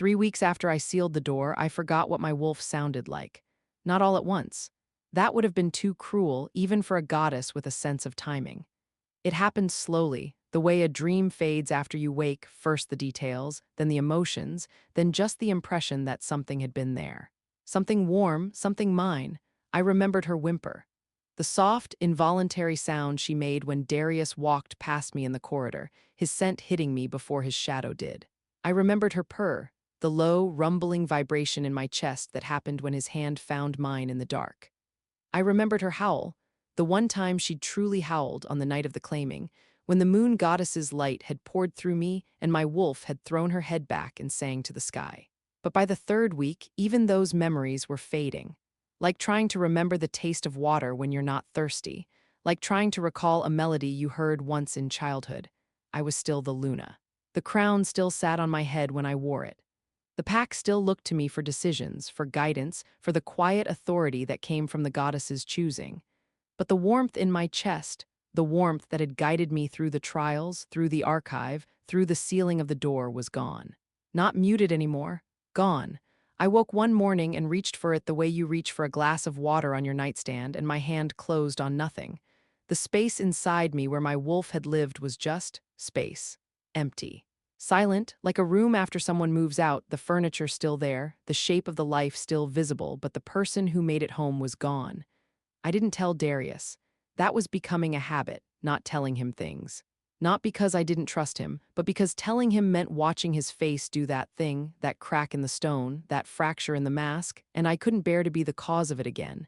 3 weeks after I sealed the door, I forgot what my wolf sounded like. Not all at once. That would have been too cruel, even for a goddess with a sense of timing. It happened slowly, the way a dream fades after you wake, first the details, then the emotions, then just the impression that something had been there. Something warm, something mine. I remembered her whimper. The soft, involuntary sound she made when Darius walked past me in the corridor, his scent hitting me before his shadow did. I remembered her purr, the low, rumbling vibration in my chest that happened when his hand found mine in the dark. I remembered her howl, the one time she'd truly howled on the night of the claiming, when the moon goddess's light had poured through me and my wolf had thrown her head back and sang to the sky. But by the third week, even those memories were fading. Like trying to remember the taste of water when you're not thirsty, like trying to recall a melody you heard once in childhood. I was still the Luna. The crown still sat on my head when I wore it. The pack still looked to me for decisions, for guidance, for the quiet authority that came from the goddess's choosing. But the warmth in my chest, the warmth that had guided me through the trials, through the archive, through the sealing of the door, was gone. Not muted anymore. Gone. I woke one morning and reached for it the way you reach for a glass of water on your nightstand, and my hand closed on nothing. The space inside me where my wolf had lived was just space. Empty. Silent, like a room after someone moves out, the furniture still there, the shape of the life still visible, but the person who made it home was gone. I didn't tell Darius. That was becoming a habit, not telling him things. Not because I didn't trust him, but because telling him meant watching his face do that thing, that crack in the stone, that fracture in the mask, and I couldn't bear to be the cause of it again.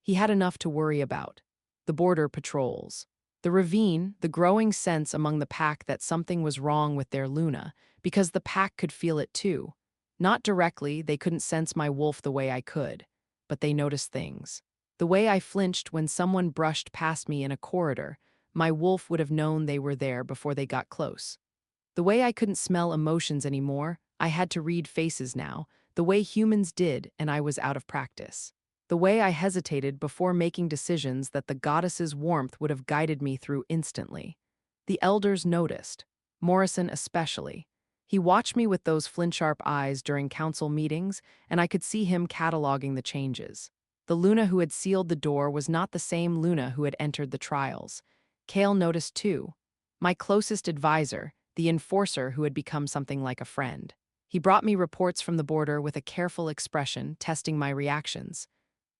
He had enough to worry about. The border patrols. The ravine, the growing sense among the pack that something was wrong with their Luna, because the pack could feel it too. Not directly, they couldn't sense my wolf the way I could, but they noticed things. The way I flinched when someone brushed past me in a corridor, my wolf would have known they were there before they got close. The way I couldn't smell emotions anymore, I had to read faces now, the way humans did, and I was out of practice. The way I hesitated before making decisions that the goddess's warmth would have guided me through instantly. The elders noticed, Morrison especially. He watched me with those flint-sharp eyes during council meetings, and I could see him cataloging the changes. The Luna who had sealed the door was not the same Luna who had entered the trials. Kale noticed too. My closest advisor, the enforcer who had become something like a friend. He brought me reports from the border with a careful expression, testing my reactions.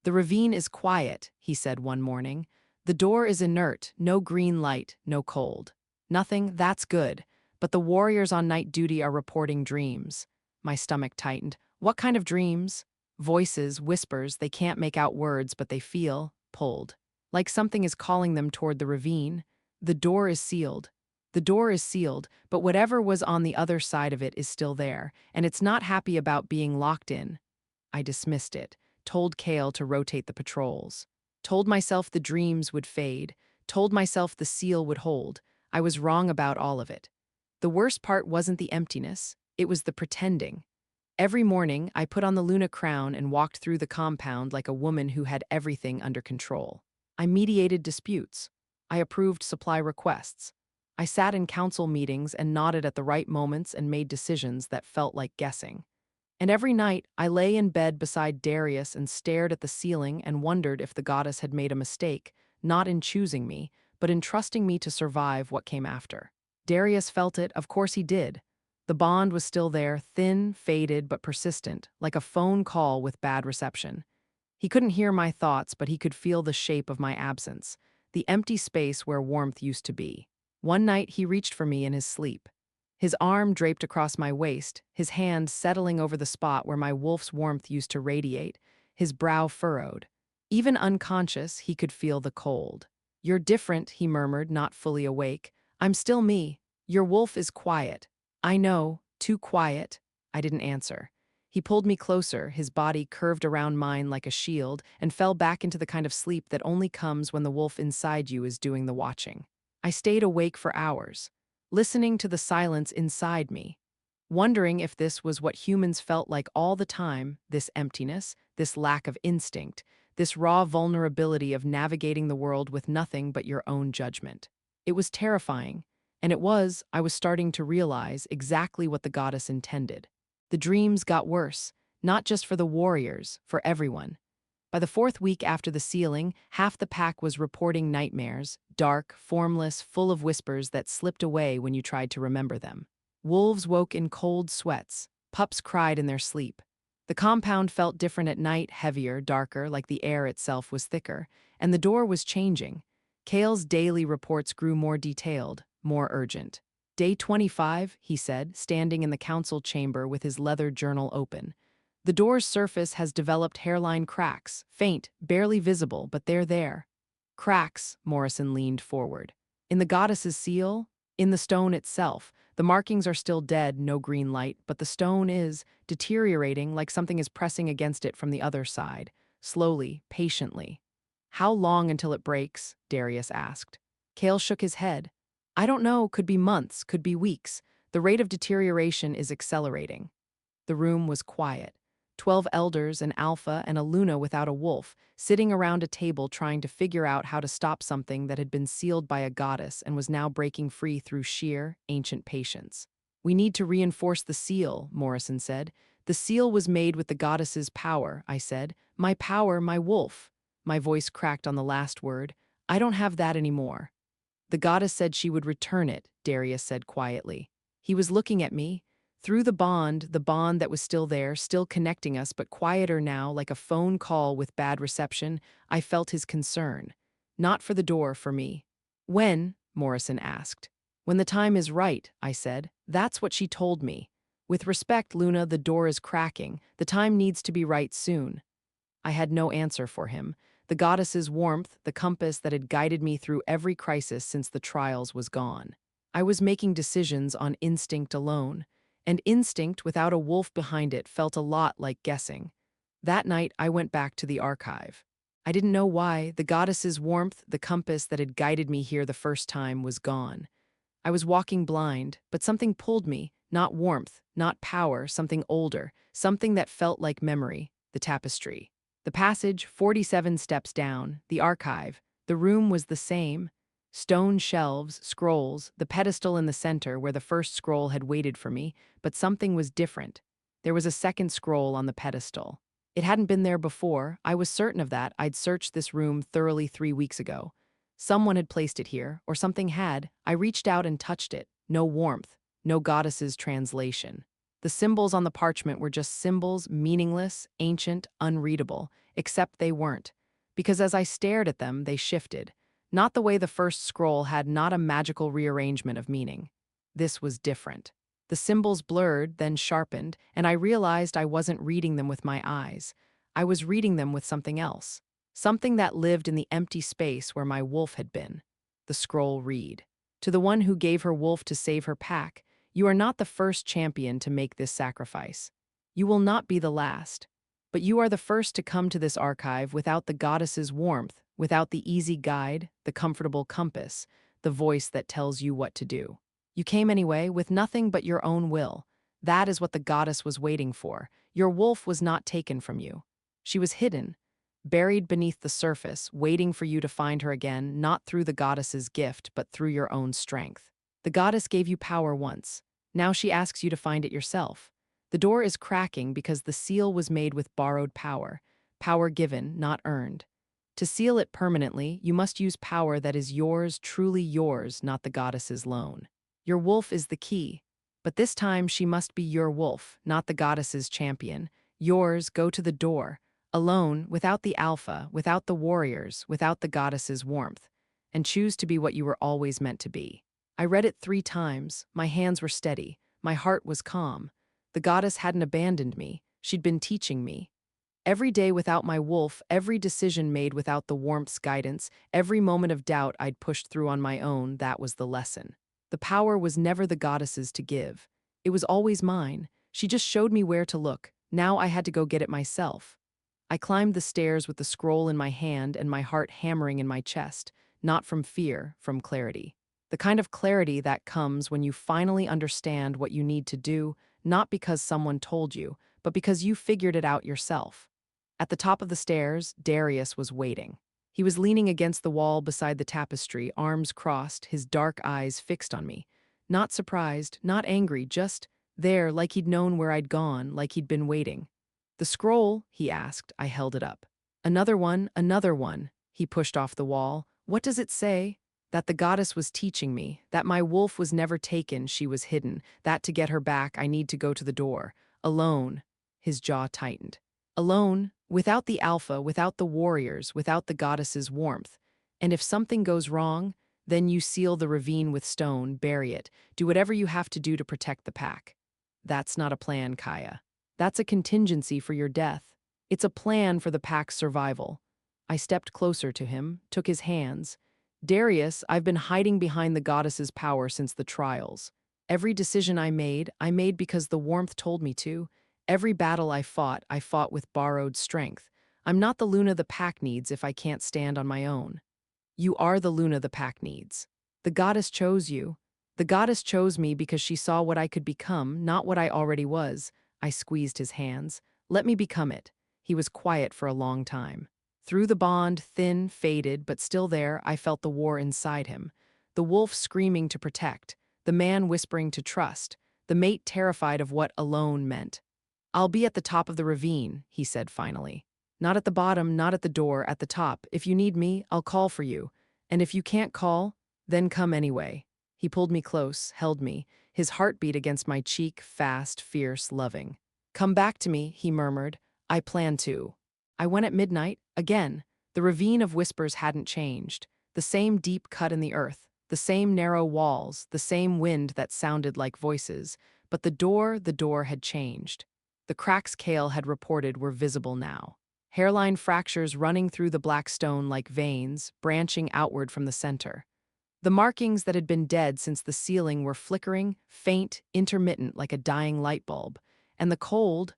"The ravine is quiet," he said one morning. "The door is inert, no green light, no cold. Nothing, that's good. But the warriors on night duty are reporting dreams." My stomach tightened. What kind of dreams? Voices, whispers, they can't make out words, but they feel pulled. Like something is calling them toward the ravine. The door is sealed. The door is sealed, but whatever was on the other side of it is still there, and it's not happy about being locked in. I dismissed it, told Kale to rotate the patrols. Told myself the dreams would fade, told myself the seal would hold. I was wrong about all of it. The worst part wasn't the emptiness, it was the pretending. Every morning, I put on the Luna crown and walked through the compound like a woman who had everything under control. I mediated disputes. I approved supply requests. I sat in council meetings and nodded at the right moments and made decisions that felt like guessing. And every night, I lay in bed beside Darius and stared at the ceiling and wondered if the goddess had made a mistake, not in choosing me, but in trusting me to survive what came after. Darius felt it, of course he did. The bond was still there, thin, faded, but persistent, like a phone call with bad reception. He couldn't hear my thoughts, but he could feel the shape of my absence, the empty space where warmth used to be. One night, he reached for me in his sleep. His arm draped across my waist, his hand settling over the spot where my wolf's warmth used to radiate, his brow furrowed. Even unconscious, he could feel the cold. "You're different," he murmured, not fully awake. "I'm still me. Your wolf is quiet." "I know, too quiet." I didn't answer. He pulled me closer, his body curved around mine like a shield, and fell back into the kind of sleep that only comes when the wolf inside you is doing the watching. I stayed awake for hours, listening to the silence inside me, wondering if this was what humans felt like all the time, this emptiness, this lack of instinct, this raw vulnerability of navigating the world with nothing but your own judgment. It was terrifying, and I was starting to realize exactly what the goddess intended. The dreams got worse, not just for the warriors, for everyone. By the fourth week after the sealing, half the pack was reporting nightmares, dark, formless, full of whispers that slipped away when you tried to remember them. Wolves woke in cold sweats. Pups cried in their sleep. The compound felt different at night, heavier, darker, like the air itself was thicker, and the door was changing. Kale's daily reports grew more detailed, more urgent. Day 25, he said, standing in the council chamber with his leather journal open. The door's surface has developed hairline cracks, faint, barely visible, but they're there. Cracks, Morrison leaned forward. In the goddess's seal? In the stone itself. The markings are still dead, no green light, but the stone is deteriorating like something is pressing against it from the other side, slowly, patiently. How long until it breaks? Darius asked. Kale shook his head. I don't know, could be months, could be weeks. The rate of deterioration is accelerating. The room was quiet. 12 elders, an alpha, and a Luna without a wolf, sitting around a table trying to figure out how to stop something that had been sealed by a goddess and was now breaking free through sheer, ancient patience. We need to reinforce the seal, Morrison said. The seal was made with the goddess's power, I said. My power, my wolf. My voice cracked on the last word. I don't have that anymore. The goddess said she would return it, Darius said quietly. He was looking at me. Through the bond that was still there, still connecting us, but quieter now, like a phone call with bad reception, I felt his concern. Not for the door, for me. When? Morrison asked. When the time is right, I said. That's what she told me. With respect, Luna, the door is cracking. The time needs to be right soon. I had no answer for him. The goddess's warmth, the compass that had guided me through every crisis since the trials was gone. I was making decisions on instinct alone. And instinct without a wolf behind it felt a lot like guessing. That night, I went back to the archive. I didn't know why. The goddess's warmth, the compass that had guided me here the first time, was gone. I was walking blind, but something pulled me, not warmth, not power, something older, something that felt like memory, the tapestry. The passage, 47 steps down, the archive, the room was the same. Stone shelves, scrolls, the pedestal in the center where the first scroll had waited for me, but something was different. There was a second scroll on the pedestal. It hadn't been there before. I was certain of that. I'd searched this room thoroughly 3 weeks ago. Someone had placed it here, or something had. I reached out and touched it. No warmth, no goddess's translation. The symbols on the parchment were just symbols, meaningless, ancient, unreadable, except they weren't. Because as I stared at them, they shifted. Not the way the first scroll had, not a magical rearrangement of meaning. This was different. The symbols blurred, then sharpened, and I realized I wasn't reading them with my eyes. I was reading them with something else. Something that lived in the empty space where my wolf had been. The scroll read. To the one who gave her wolf to save her pack, you are not the first champion to make this sacrifice. You will not be the last. But you are the first to come to this archive without the goddess's warmth, without the easy guide, the comfortable compass, the voice that tells you what to do. You came anyway, with nothing but your own will. That is what the goddess was waiting for. Your wolf was not taken from you. She was hidden, buried beneath the surface, waiting for you to find her again, not through the goddess's gift, but through your own strength. The goddess gave you power once. Now she asks you to find it yourself. The door is cracking because the seal was made with borrowed power, power given, not earned. To seal it permanently, you must use power that is yours, truly yours, not the goddess's loan. Your wolf is the key, but this time she must be your wolf, not the goddess's champion. Yours, go to the door, alone, without the alpha, without the warriors, without the goddess's warmth, and choose to be what you were always meant to be. I read it 3 times, my hands were steady, my heart was calm. The goddess hadn't abandoned me, she'd been teaching me. Every day without my wolf, every decision made without the warmth's guidance, every moment of doubt I'd pushed through on my own, that was the lesson. The power was never the goddess's to give. It was always mine. She just showed me where to look. Now I had to go get it myself. I climbed the stairs with the scroll in my hand and my heart hammering in my chest, not from fear, from clarity. The kind of clarity that comes when you finally understand what you need to do, not because someone told you, but because you figured it out yourself. At the top of the stairs, Darius was waiting. He was leaning against the wall beside the tapestry, arms crossed, his dark eyes fixed on me. Not surprised, not angry, just There, like he'd known where I'd gone, like he'd been waiting. "The scroll?" he asked. I held it up. "Another one, another one." He pushed off the wall. "What does it say?" "That the goddess was teaching me, that my wolf was never taken, she was hidden, that to get her back I need to go to the door. Alone." His jaw tightened. "Alone, without the alpha, without the warriors, without the goddess's warmth. And if something goes wrong, then you seal the ravine with stone, bury it, do whatever you have to do to protect the pack." "That's not a plan, Kaia. That's a contingency for your death. It's a plan for the pack's survival." I stepped closer to him, took his hands. "Darius, I've been hiding behind the goddess's power since the trials. Every decision I made because the warmth told me to. Every battle I fought with borrowed strength. I'm not the Luna the pack needs if I can't stand on my own." "You are the Luna the pack needs. The goddess chose you. The goddess chose me because she saw what I could become, not what I already was." I squeezed his hands. "Let me become it." He was quiet for a long time. Through the bond, thin, faded, but still there, I felt the war inside him. The wolf screaming to protect, the man whispering to trust, the mate terrified of what alone meant. "I'll be at the top of the ravine," he said finally. "Not at the bottom, not at the door, at the top. If you need me, I'll call for you. And if you can't call, then come anyway." He pulled me close, held me, his heartbeat against my cheek, fast, fierce, loving. "Come back to me," he murmured. "I plan to." I went at midnight, again. The ravine of whispers hadn't changed. The same deep cut in the earth, the same narrow walls, the same wind that sounded like voices. But the door had changed. The cracks Kale had reported were visible now. Hairline fractures running through the black stone like veins, branching outward from the center. The markings that had been dead since the ceiling were flickering, faint, intermittent like a dying light bulb. And the cold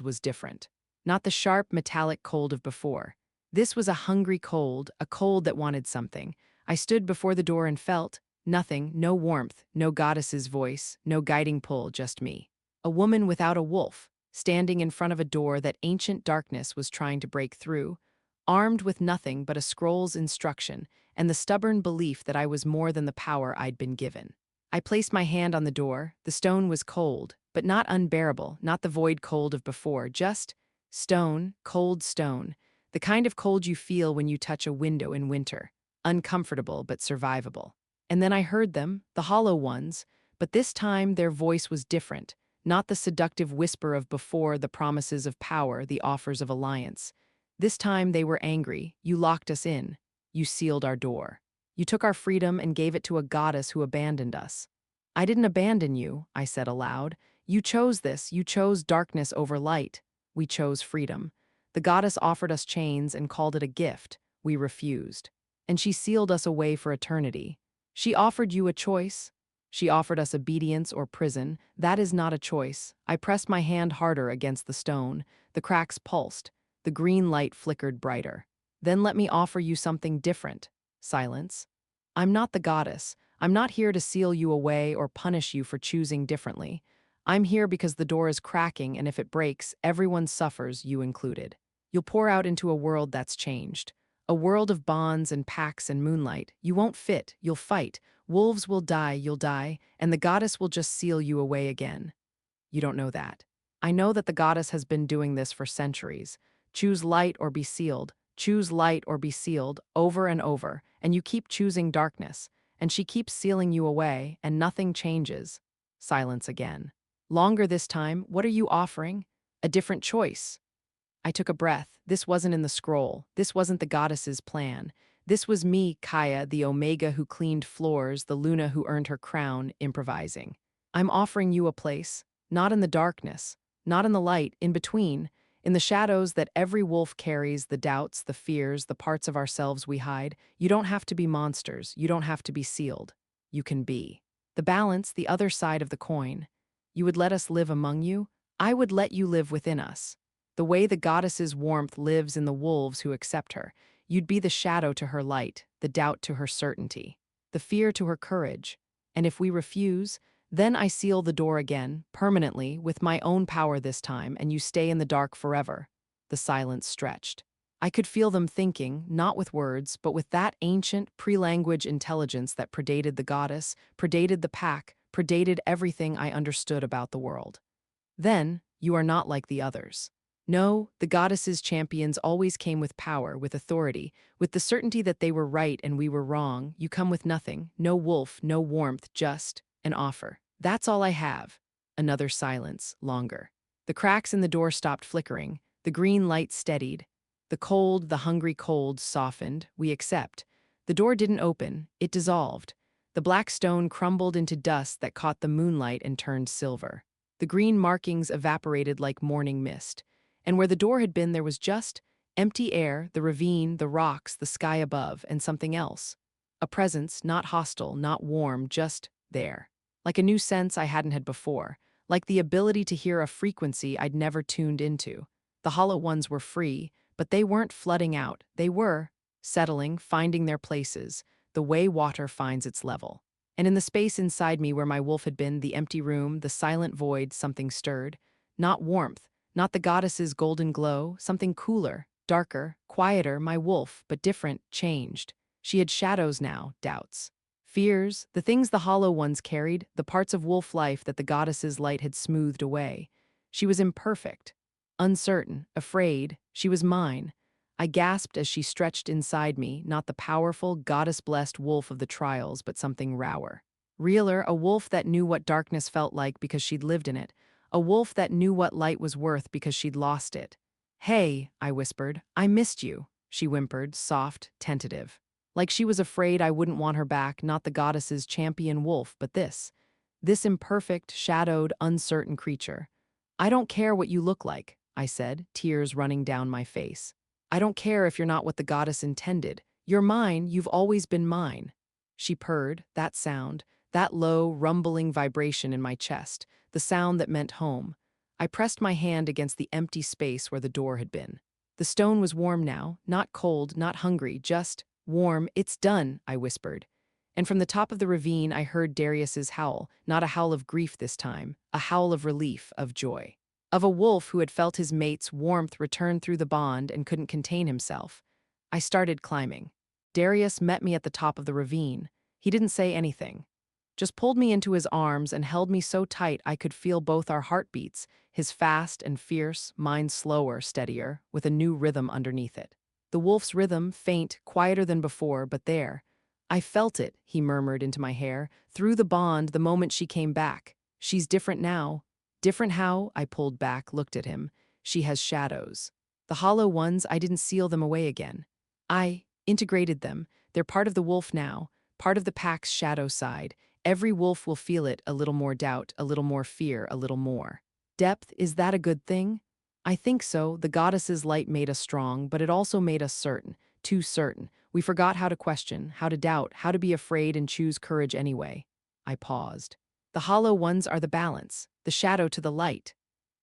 was different. Not the sharp, metallic cold of before. This was a hungry cold, a cold that wanted something. I stood before the door and felt nothing, no warmth, no goddess's voice, no guiding pull, just me. A woman without a wolf, standing in front of a door that ancient darkness was trying to break through, armed with nothing but a scroll's instruction and the stubborn belief that I was more than the power I'd been given. I placed my hand on the door. The stone was cold, but not unbearable, not the void cold of before, just stone, cold stone, the kind of cold you feel when you touch a window in winter, uncomfortable but survivable. And then I heard them, the hollow ones, but this time their voice was different, not the seductive whisper of before, the promises of power, the offers of alliance. This time they were angry. "You locked us in. You sealed our door. You took our freedom and gave it to a goddess who abandoned us." "I didn't abandon you," I said aloud. "You chose this. You chose darkness over light. We chose freedom. The goddess offered us chains and called it a gift. We refused. And she sealed us away for eternity. She offered you a choice. She offered us obedience or prison. That is not a choice." I pressed my hand harder against the stone. The cracks pulsed. The green light flickered brighter. "Then let me offer you something different." Silence. "I'm not the goddess. I'm not here to seal you away or punish you for choosing differently. I'm here because the door is cracking, and if it breaks, everyone suffers, you included. You'll pour out into a world that's changed. A world of bonds and packs and moonlight. You won't fit, you'll fight. Wolves will die, you'll die, and the goddess will just seal you away again." "You don't know that. I know that the goddess has been doing this for centuries. Choose light or be sealed. Choose light or be sealed, over and over, and you keep choosing darkness, and she keeps sealing you away, and nothing changes." Silence again. "Longer this time. What are you offering?" "A different choice." I took a breath. This wasn't in the scroll. This wasn't the goddess's plan. This was me, Kaia, the Omega who cleaned floors, the Luna who earned her crown, improvising. "I'm offering you a place, not in the darkness, not in the light, in between, in the shadows that every wolf carries, the doubts, the fears, the parts of ourselves we hide. You don't have to be monsters. You don't have to be sealed. You can be. The balance, the other side of the coin. You would let us live among you? I would let you live within us. The way the goddess's warmth lives in the wolves who accept her. You'd be the shadow to her light, the doubt to her certainty, the fear to her courage. And if we refuse, then I seal the door again, permanently, with my own power this time, and you stay in the dark forever." The silence stretched. I could feel them thinking, not with words, but with that ancient, pre-language intelligence that predated the goddess, predated the pack, predated everything I understood about the world. Then, you are not like the others. No, the goddesses' champions always came with power, with authority, with the certainty that they were right and we were wrong. You come with nothing, no wolf, no warmth, just an offer. That's all I have. Another silence, longer. The cracks in the door stopped flickering. The green light steadied. The cold, the hungry cold softened. We accept. The door didn't open, it dissolved. The black stone crumbled into dust that caught the moonlight and turned silver. The green markings evaporated like morning mist. And where the door had been, there was just empty air, the ravine, the rocks, the sky above, and something else. A presence, not hostile, not warm, just there. Like a new sense I hadn't had before. Like the ability to hear a frequency I'd never tuned into. The hollow ones were free, but they weren't flooding out. They were settling, finding their places, the way water finds its level. And in the space inside me where my wolf had been, the empty room, the silent void, something stirred. Not warmth, not the goddess's golden glow, something cooler, darker, quieter, my wolf, but different, changed. She had shadows now, doubts. Fears, the things the hollow ones carried, the parts of wolf life that the goddess's light had smoothed away. She was imperfect, uncertain, afraid. She was mine. I gasped as she stretched inside me, not the powerful, goddess-blessed wolf of the trials, but something rawer. Realer, a wolf that knew what darkness felt like because she'd lived in it. A wolf that knew what light was worth because she'd lost it. "Hey," I whispered, "I missed you," she whimpered, soft, tentative. Like she was afraid I wouldn't want her back, not the goddess's champion wolf, but this imperfect, shadowed, uncertain creature. "I don't care what you look like," I said, tears running down my face. "I don't care if you're not what the goddess intended. You're mine, you've always been mine." She purred, that sound, that low, rumbling vibration in my chest, the sound that meant home. I pressed my hand against the empty space where the door had been. The stone was warm now, not cold, not hungry, just warm. "It's done," I whispered. And from the top of the ravine I heard Darius's howl, not a howl of grief this time, a howl of relief, of joy. Of a wolf who had felt his mate's warmth return through the bond and couldn't contain himself. I started climbing. Darius met me at the top of the ravine. He didn't say anything. Just pulled me into his arms and held me so tight I could feel both our heartbeats, his fast and fierce, mine slower, steadier, with a new rhythm underneath it. The wolf's rhythm, faint, quieter than before, but there. "I felt it," he murmured into my hair, "through the bond the moment she came back. She's different now." "Different how?" I pulled back, looked at him. "She has shadows. The hollow ones, I didn't seal them away again. I integrated them. They're part of the wolf now, part of the pack's shadow side. Every wolf will feel it, a little more doubt, a little more fear, a little more. Depth, is that a good thing? I think so. The goddess's light made us strong, but it also made us certain, too certain. We forgot how to question, how to doubt, how to be afraid and choose courage anyway." I paused. "The hollow ones are the balance, the shadow to the light."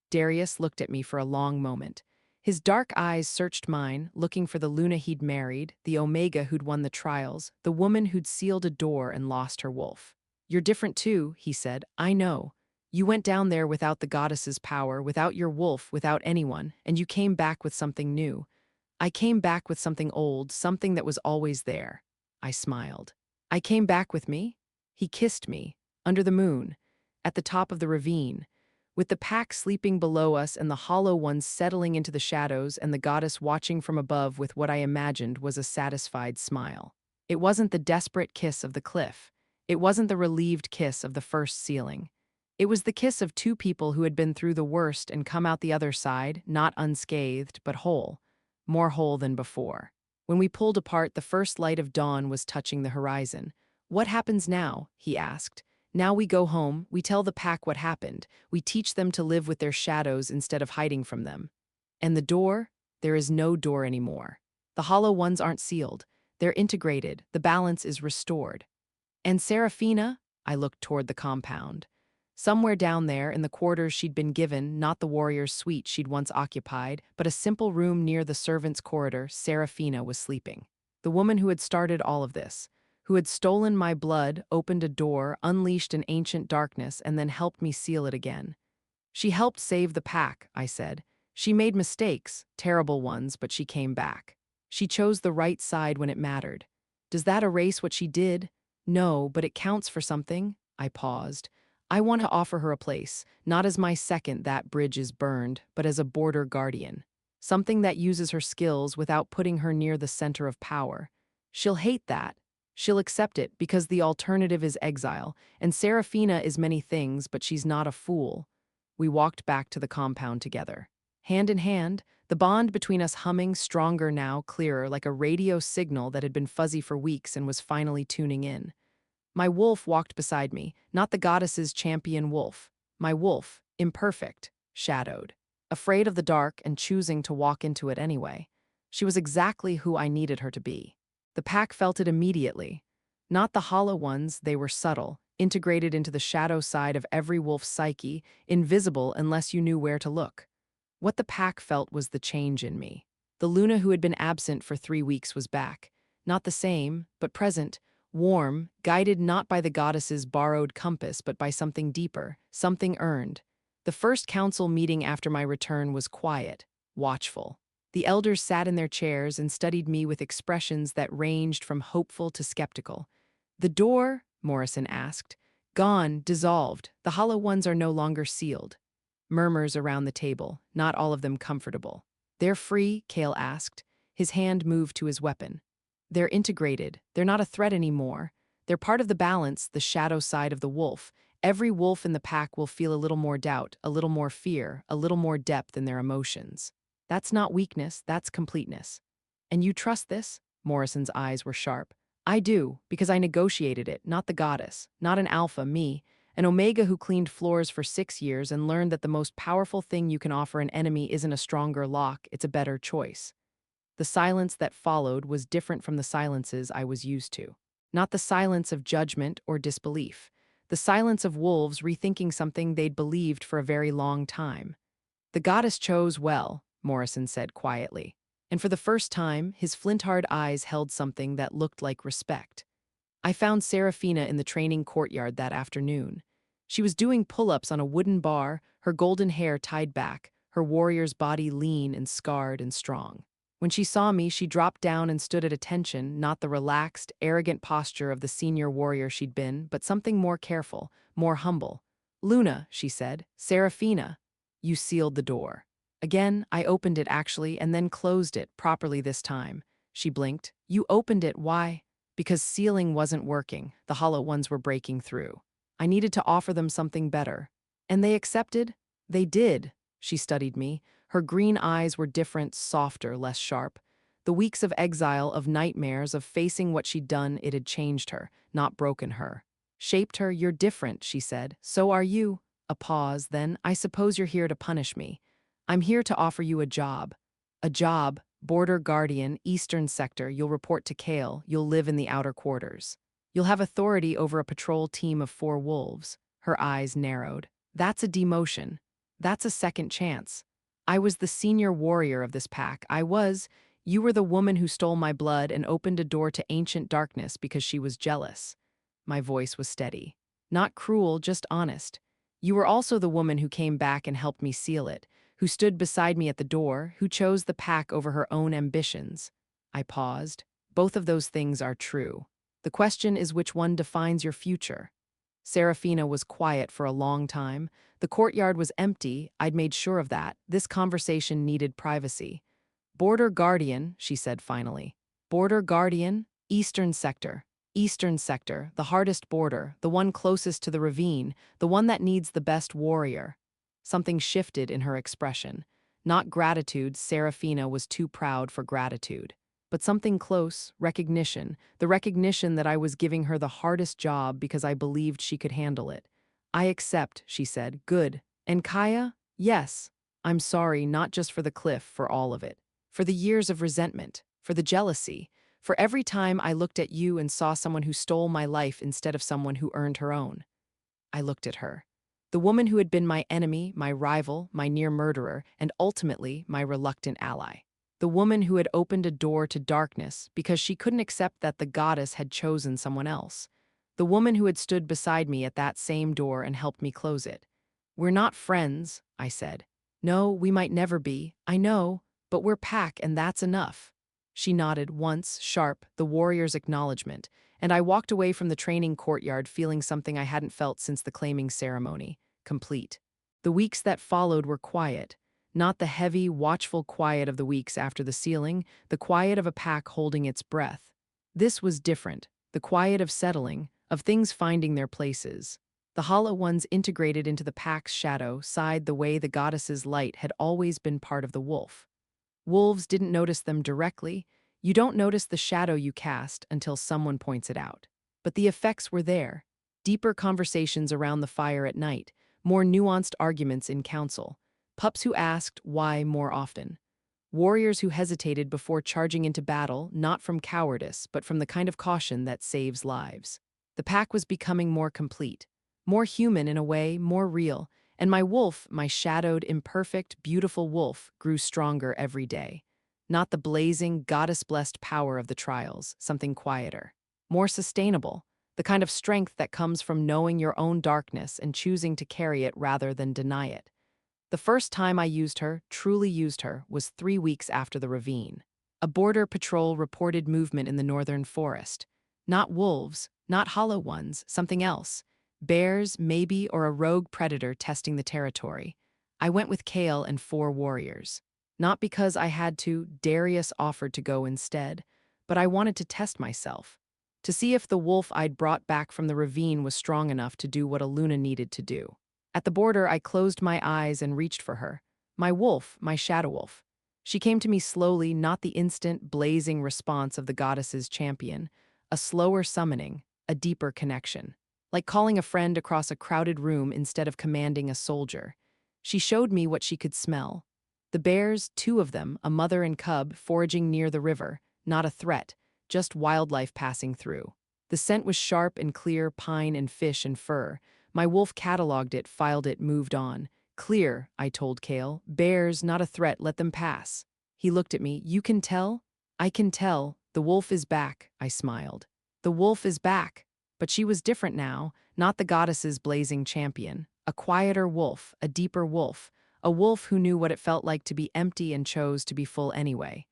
Darius looked at me for a long moment. His dark eyes searched mine, looking for the Luna he'd married, the Omega who'd won the trials, the woman who'd sealed a door and lost her wolf. "You're different too," he said. "I know. You went down there without the goddess's power, without your wolf, without anyone, and you came back with something new. I came back with something old, something that was always there." I smiled. "I came back with me?" He kissed me, under the moon, at the top of the ravine, with the pack sleeping below us and the hollow ones settling into the shadows and the goddess watching from above with what I imagined was a satisfied smile. It wasn't the desperate kiss of the cliff. It wasn't the relieved kiss of the first ceiling. It was the kiss of two people who had been through the worst and come out the other side, not unscathed, but whole, more whole than before. When we pulled apart, the first light of dawn was touching the horizon. "What happens now?" he asked. "Now we go home, we tell the pack what happened, we teach them to live with their shadows instead of hiding from them. And the door? There is no door anymore. The hollow ones aren't sealed. They're integrated, the balance is restored." "And Serafina?" I looked toward the compound. Somewhere down there, in the quarters she'd been given, not the warrior's suite she'd once occupied, but a simple room near the servants' corridor, Serafina was sleeping. The woman who had started all of this, who had stolen my blood, opened a door, unleashed an ancient darkness, and then helped me seal it again. "She helped save the pack," I said. "She made mistakes, terrible ones, but she came back. She chose the right side when it mattered. Does that erase what she did? No, but it counts for something." I paused. I want to offer her a place, not as my second that bridge is burned, but as a border guardian. Something that uses her skills without putting her near the center of power. She'll hate that. She'll accept it because the alternative is exile, and Serafina is many things, but she's not a fool. We walked back to the compound together. Hand in hand, the bond between us humming stronger now, clearer, like a radio signal that had been fuzzy for weeks and was finally tuning in. My wolf walked beside me, not the goddess's champion wolf. My wolf, imperfect, shadowed, afraid of the dark and choosing to walk into it anyway. She was exactly who I needed her to be. The pack felt it immediately. Not the hollow ones, they were subtle, integrated into the shadow side of every wolf's psyche, invisible unless you knew where to look. What the pack felt was the change in me. The Luna who had been absent for 3 weeks was back. Not the same, but present, warm, guided not by the goddess's borrowed compass but by something deeper, something earned. The first council meeting after my return was quiet, watchful. The elders sat in their chairs and studied me with expressions that ranged from hopeful to skeptical. "The door?" Morrison asked. "Gone, dissolved. The hollow ones are no longer sealed." Murmurs around the table, not all of them comfortable. "They're free?" Kale asked. His hand moved to his weapon. "They're integrated. They're not a threat anymore. They're part of the balance, the shadow side of the wolf. Every wolf in the pack will feel a little more doubt, a little more fear, a little more depth in their emotions. That's not weakness, that's completeness." "And you trust this?" Morrison's eyes were sharp. "I do, because I negotiated it, not the goddess, not an alpha, me. An Omega who cleaned floors for 6 years and learned that the most powerful thing you can offer an enemy isn't a stronger lock, it's a better choice." The silence that followed was different from the silences I was used to. Not the silence of judgment or disbelief. The silence of wolves rethinking something they'd believed for a very long time. "The goddess chose well," Morrison said quietly. And for the first time, his flint-hard eyes held something that looked like respect. I found Serafina in the training courtyard that afternoon. She was doing pull-ups on a wooden bar, her golden hair tied back, her warrior's body lean and scarred and strong. When she saw me, she dropped down and stood at attention, not the relaxed, arrogant posture of the senior warrior she'd been, but something more careful, more humble. "Luna," she said, "Serafina." "You sealed the door." Again, I opened it actually, and then closed it, properly this time. She blinked. "You opened it, why?" "Because sealing wasn't working. The hollow ones were breaking through. I needed to offer them something better." "And they accepted?" "They did." She studied me. Her green eyes were different, softer, less sharp. The weeks of exile, of nightmares, of facing what she'd done, it had changed her, not broken her. "Shaped her, you're different," she said. "So are you." A pause, then, "I suppose you're here to punish me." "I'm here to offer you a job." "A job? Border guardian, Eastern Sector, you'll report to Kale, you'll live in the outer quarters. You'll have authority over a patrol team of 4 wolves." Her eyes narrowed. "That's a demotion. That's a second chance. I was the senior warrior of this pack. You were the woman who stole my blood and opened a door to ancient darkness because she was jealous." My voice was steady. "Not cruel, just honest. You were also the woman who came back and helped me seal it, who stood beside me at the door, who chose the pack over her own ambitions." I paused. "Both of those things are true. The question is which one defines your future." Serafina was quiet for a long time. The courtyard was empty, I'd made sure of that. This conversation needed privacy. "Border Guardian," she said finally. "Border Guardian? Eastern Sector. Eastern Sector, the hardest border, the one closest to the ravine, the one that needs the best warrior." Something shifted in her expression. Not gratitude, Serafina was too proud for gratitude. But something close, recognition, the recognition that I was giving her the hardest job because I believed she could handle it. "I accept," she said. "Good. And Kaia?" "Yes. I'm sorry, not just for the cliff, for all of it. For the years of resentment, for the jealousy, for every time I looked at you and saw someone who stole my life instead of someone who earned her own." I looked at her. The woman who had been my enemy, my rival, my near murderer, and ultimately my reluctant ally. The woman who had opened a door to darkness because she couldn't accept that the goddess had chosen someone else. The woman who had stood beside me at that same door and helped me close it. "We're not friends," I said. "No, we might never be, I know, but we're pack and that's enough." She nodded once, sharp, the warrior's acknowledgement, and I walked away from the training courtyard feeling something I hadn't felt since the claiming ceremony, complete. The weeks that followed were quiet, not the heavy, watchful quiet of the weeks after the sealing, the quiet of a pack holding its breath. This was different, the quiet of settling, of things finding their places. The hollow ones integrated into the pack's shadow sighed the way the goddess's light had always been part of the wolf. Wolves didn't notice them directly. You don't notice the shadow you cast until someone points it out. But the effects were there. Deeper conversations around the fire at night, more nuanced arguments in council, pups who asked why more often, warriors who hesitated before charging into battle, not from cowardice, but from the kind of caution that saves lives. The pack was becoming more complete, more human in a way, more real, and my wolf, my shadowed, imperfect, beautiful wolf, grew stronger every day. Not the blazing, goddess-blessed power of the trials, something quieter, more sustainable, the kind of strength that comes from knowing your own darkness and choosing to carry it rather than deny it. The first time I used her, truly used her, was 3 weeks after the ravine. A border patrol reported movement in the northern forest. Not wolves, not hollow ones, something else. Bears, maybe, or a rogue predator testing the territory. I went with Kale and 4 warriors. Not because I had to, Darius offered to go instead, but I wanted to test myself. To see if the wolf I'd brought back from the ravine was strong enough to do what a Luna needed to do. At the border, I closed my eyes and reached for her. My wolf, my shadow wolf. She came to me slowly, not the instant, blazing response of the goddess's champion. A slower summoning, a deeper connection. Like calling a friend across a crowded room instead of commanding a soldier. She showed me what she could smell. The bears, 2 of them, a mother and cub, foraging near the river, not a threat, just wildlife passing through. The scent was sharp and clear, pine and fish and fur. My wolf cataloged it, filed it, moved on. Clear, I told Kale. Bears, not a threat, let them pass. He looked at me. You can tell? I can tell. The wolf is back, I smiled. The wolf is back. But she was different now, not the goddess's blazing champion. A quieter wolf, a deeper wolf. A wolf who knew what it felt like to be empty and chose to be full anyway.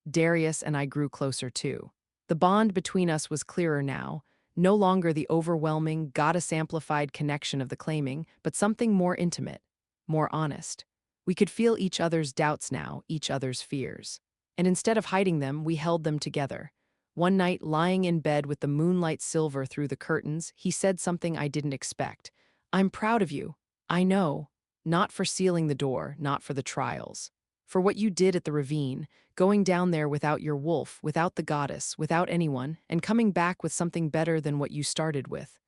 Darius and I grew closer too. The bond between us was clearer now, no longer the overwhelming, goddess-amplified connection of the claiming, but something more intimate, more honest. We could feel each other's doubts now, each other's fears. And instead of hiding them, we held them together. One night, lying in bed with the moonlight silver through the curtains, he said something I didn't expect. I'm proud of you. I know. Not for sealing the door, not for the trials. For what you did at the ravine, going down there without your wolf, without the goddess, without anyone, and coming back with something better than what you started with.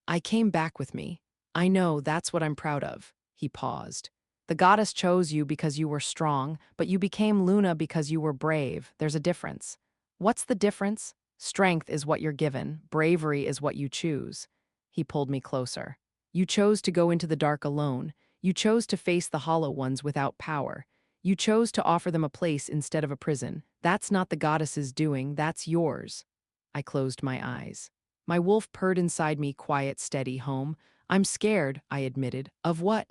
I came back with me. I know, that's what I'm proud of. He paused. The goddess chose you because you were strong, but you became Luna because you were brave. There's a difference. What's the difference? Strength is what you're given. Bravery is what you choose. He pulled me closer. You chose to go into the dark alone. You chose to face the hollow ones without power. You chose to offer them a place instead of a prison. That's not the goddess's doing, that's yours. I closed my eyes. My wolf purred inside me, quiet, steady, home. I'm scared, I admitted. Of what?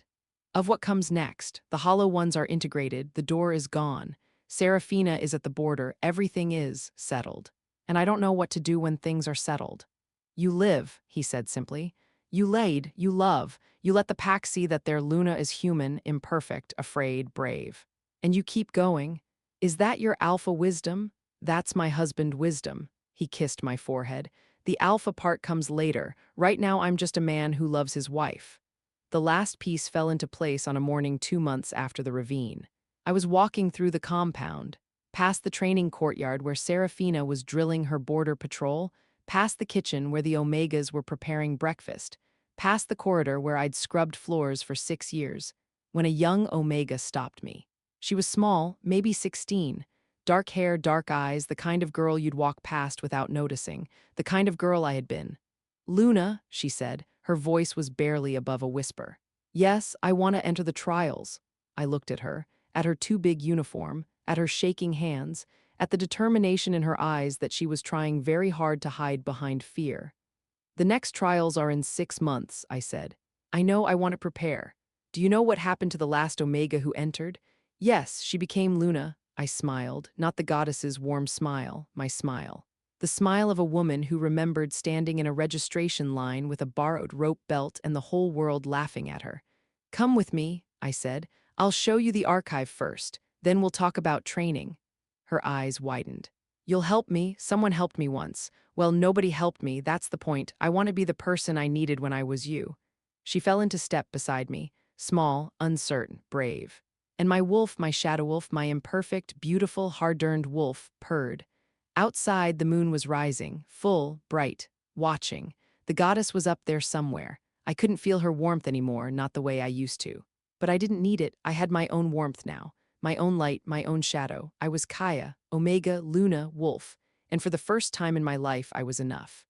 Of what comes next. The hollow ones are integrated, the door is gone. Serafina is at the border, everything is settled. And I don't know what to do when things are settled. You live, he said simply. You laid, you love, you let the pack see that their Luna is human, imperfect, afraid, brave. And you keep going. Is that your alpha wisdom? That's my husband wisdom. He kissed my forehead. The alpha part comes later. Right now I'm just a man who loves his wife. The last piece fell into place on a morning 2 months after the ravine. I was walking through the compound, past the training courtyard where Serafina was drilling her border patrol, past the kitchen where the Omegas were preparing breakfast, past the corridor where I'd scrubbed floors for 6 years, when a young Omega stopped me. She was small, maybe 16. Dark hair, dark eyes, the kind of girl you'd walk past without noticing, the kind of girl I had been. Luna, she said, her voice was barely above a whisper. Yes, I want to enter the trials. I looked at her too big uniform, at her shaking hands, at the determination in her eyes that she was trying very hard to hide behind fear. The next trials are in 6 months, I said. I know, I want to prepare. Do you know what happened to the last Omega who entered? Yes, she became Luna. I smiled, not the goddess's warm smile, my smile. The smile of a woman who remembered standing in a registration line with a borrowed rope belt and the whole world laughing at her. "Come with me," I said. "I'll show you the archive first, then we'll talk about training." Her eyes widened. "You'll help me? Someone helped me once. Well, nobody helped me, that's the point. I want to be the person I needed when I was you." She fell into step beside me, small, uncertain, brave. And my wolf, my shadow wolf, my imperfect, beautiful, hard-earned wolf, purred. Outside, the moon was rising, full, bright, watching. The goddess was up there somewhere. I couldn't feel her warmth anymore, not the way I used to. But I didn't need it. I had my own warmth now. My own light, my own shadow. I was Kaia, Omega, Luna, Wolf. And for the first time in my life, I was enough.